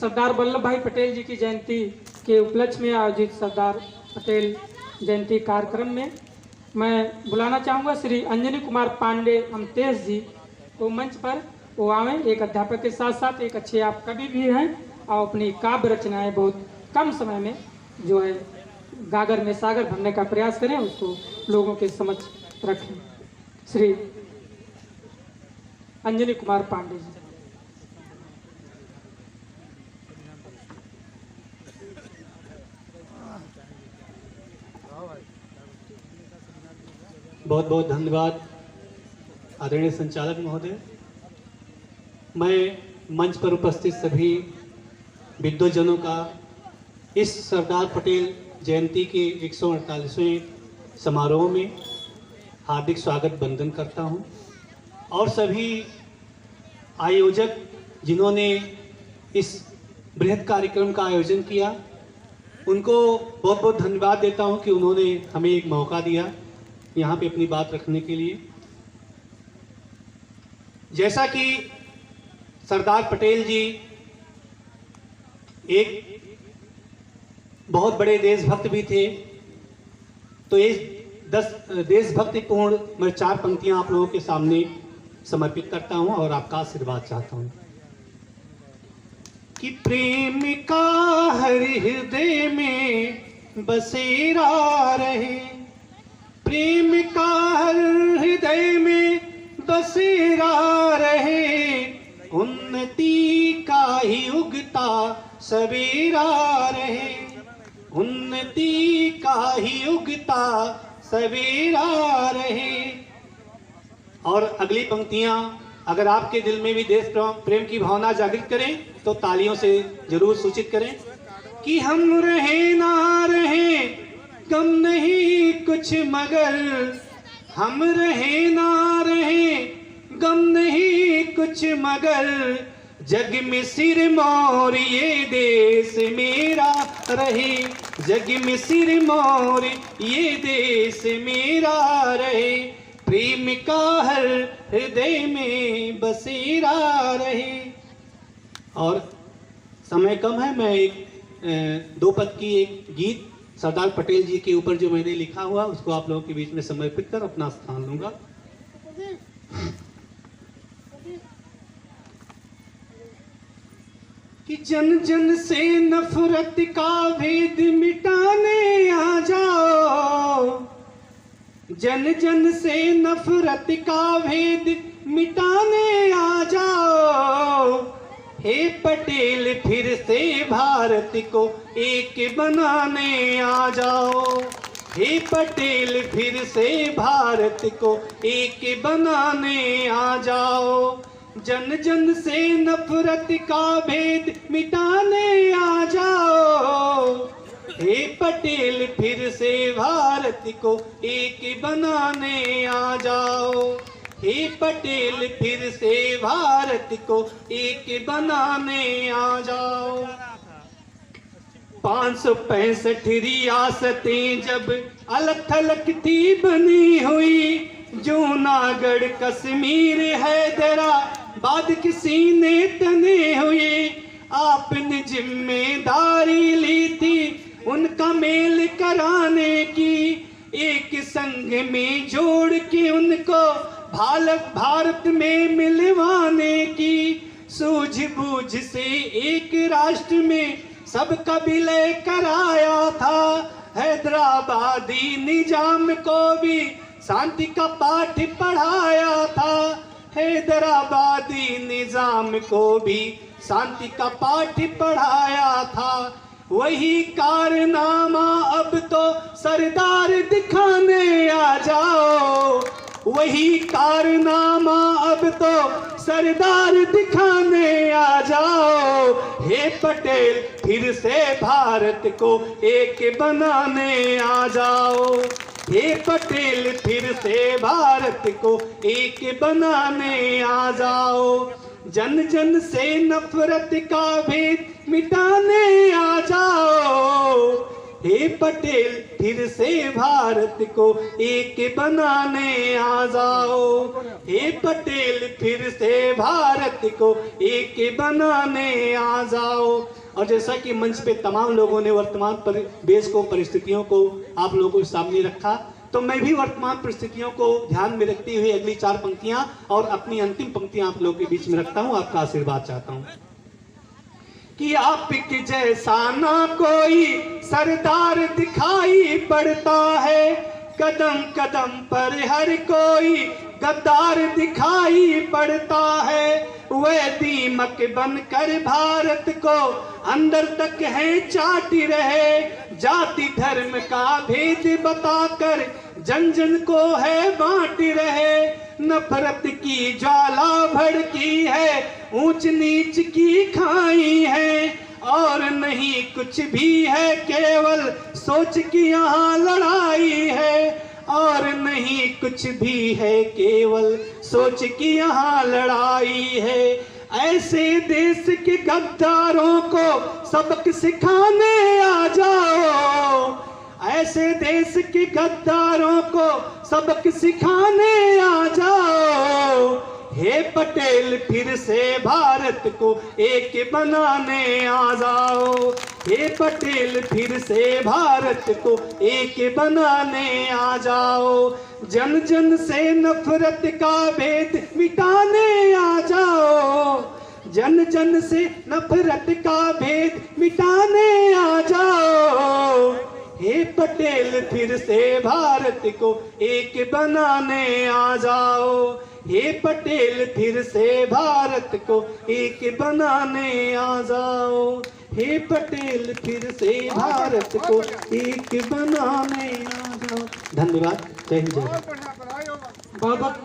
सरदार वल्लभ भाई पटेल जी की जयंती के उपलक्ष्य में आयोजित सरदार पटेल जयंती कार्यक्रम में मैं बुलाना चाहूँगा श्री अंजनी कुमार पांडे अमतेश जी को मंच पर। वो आवें, एक अध्यापक के साथ साथ एक अच्छे आप कवि भी हैं और अपनी काव्य रचनाएं बहुत कम समय में जो है गागर में सागर भरने का प्रयास करें, उसको लोगों के समक्ष रखें। श्री अंजनी कुमार पांडे जी। बहुत बहुत धन्यवाद आदरणीय संचालक महोदय। मैं मंच पर उपस्थित सभी विद्वजनों का इस सरदार पटेल जयंती के 148वें समारोह में हार्दिक स्वागत वंदन करता हूं और सभी आयोजक जिन्होंने इस बृहद कार्यक्रम का आयोजन किया उनको बहुत बहुत धन्यवाद देता हूं कि उन्होंने हमें एक मौका दिया यहाँ पे अपनी बात रखने के लिए। जैसा कि सरदार पटेल जी एक बहुत बड़े देशभक्त भी थे, तो ये 10 देशभक्तिपूर्ण मैं 4 पंक्तियां आप लोगों के सामने समर्पित करता हूं और आपका आशीर्वाद चाहता हूं कि प्रेम का हर हृदय में बसेरा रहे, प्रेम का हर हृदय में बसेरा रहे, उन्नति का ही उगता सवेरा रहे, उन्नति का ही उगता सवेरा रहे। और अगली पंक्तियां अगर आपके दिल में भी देश प्रेम की भावना जागृत करें तो तालियों से जरूर सूचित करें कि हम रहे ना रहे गम नहीं कुछ मगर, हम रहे ना रहे गम नहीं कुछ मगर, जग में सिर मोर ये देश मेरा रहे, जग में सिर मोर ये देश मेरा रहे, प्रेम का हर हृदय में बसेरा रहे। और समय कम है, मैं एक 2 पद की एक गीत सरदार पटेल जी के ऊपर जो मैंने लिखा हुआ उसको आप लोगों के बीच में समर्पित कर अपना स्थान लूंगा। कि जन जन से नफरत का भेद मिटाने आ जाओ, जन जन से नफरत का भेद मिटाने आ जाओ, हे पटेल फिर से भारत को एक बनाने आ जाओ, हे पटेल फिर से भारत को एक बनाने आ जाओ, जन जन से नफरत का भेद मिटाने आ जाओ, हे पटेल फिर से भारत को एक बनाने आ जाओ, हे पटेल फिर से भारत को एक बनाने आ जाओ। 565 रियासतें जब अलग थलग थी बनी हुई, जूनागढ़ कश्मीर हैदराबाद किसी ने तने हुए, आपने जिम्मेदारी ली थी उनका मेल कराने की, एक संग में जोड़ के उनको भारत में मिलवाने की, सूझबूझ से एक राष्ट्र में सबका विलय कराया था, हैदराबादी निजाम को भी शांति का पाठ पढ़ाया था, हैदराबादी निजाम को भी शांति का पाठ पढ़ाया था, वही कारनामा अब तो सरदार दिखाने आ जाओ, वही कारनामा अब तो सरदार दिखाने आ जाओ, हे पटेल फिर से भारत को एक बनाने आ जाओ, हे पटेल फिर से भारत को एक बनाने आ जाओ, जन जन से नफरत का भेद मिटाने आ जाओ, हे पटेल फिर से भारत को एक बनाने आ जाओ, हे पटेल फिर से भारत को एक बनाने आ जाओ। और जैसा कि मंच पे तमाम लोगों ने वर्तमान परिवेश को, परिस्थितियों को आप लोगों के सामने रखा, तो मैं भी वर्तमान परिस्थितियों को ध्यान में रखते हुए अगली 4 पंक्तियां और अपनी अंतिम पंक्तियां आप लोगों के बीच में रखता हूं। आपका आशीर्वाद चाहता हूं कि आपके जैसा ना कोई सरदार दिखाई पड़ता है, कदम कदम पर हर कोई गद्दार दिखाई पड़ता है। वह दीमक बनकर भारत को अंदर तक है चाटी रहे, जाति धर्म का भेद बताकर जन जन को है बांट रहे। नफरत की ज्वाला भड़की है, ऊंच नीच की खाई है, और नहीं कुछ भी है केवल सोच की यहाँ लड़ाई है, और नहीं कुछ भी है केवल सोच की यहाँ लड़ाई है। ऐसे देश के गद्दारों को सबक सिखाने आ जाओ, ऐसे देश के गद्दारों को सबक सिखाने आ जाओ। हे पटेल फिर से भारत को एक बनाने आ जाओ, हे पटेल फिर से भारत को एक बनाने आ जाओ। जन जन से नफरत का भेद मिटाने आ जाओ, जन जन से नफरत का भेद मिटाने आ जाओ। हे पटेल फिर से भारत को एक बनाने आ जाओ, हे पटेल फिर से भारत को एक बनाने आ जाओ, हे पटेल फिर से भारत को एक बनाने आ जाओ। धन्यवाद। जय हिंद, जय भारत। बहुत बहुत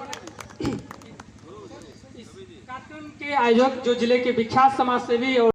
इस कार्यक्रम के आयोजक जो जिले के विख्यात समाज सेवी और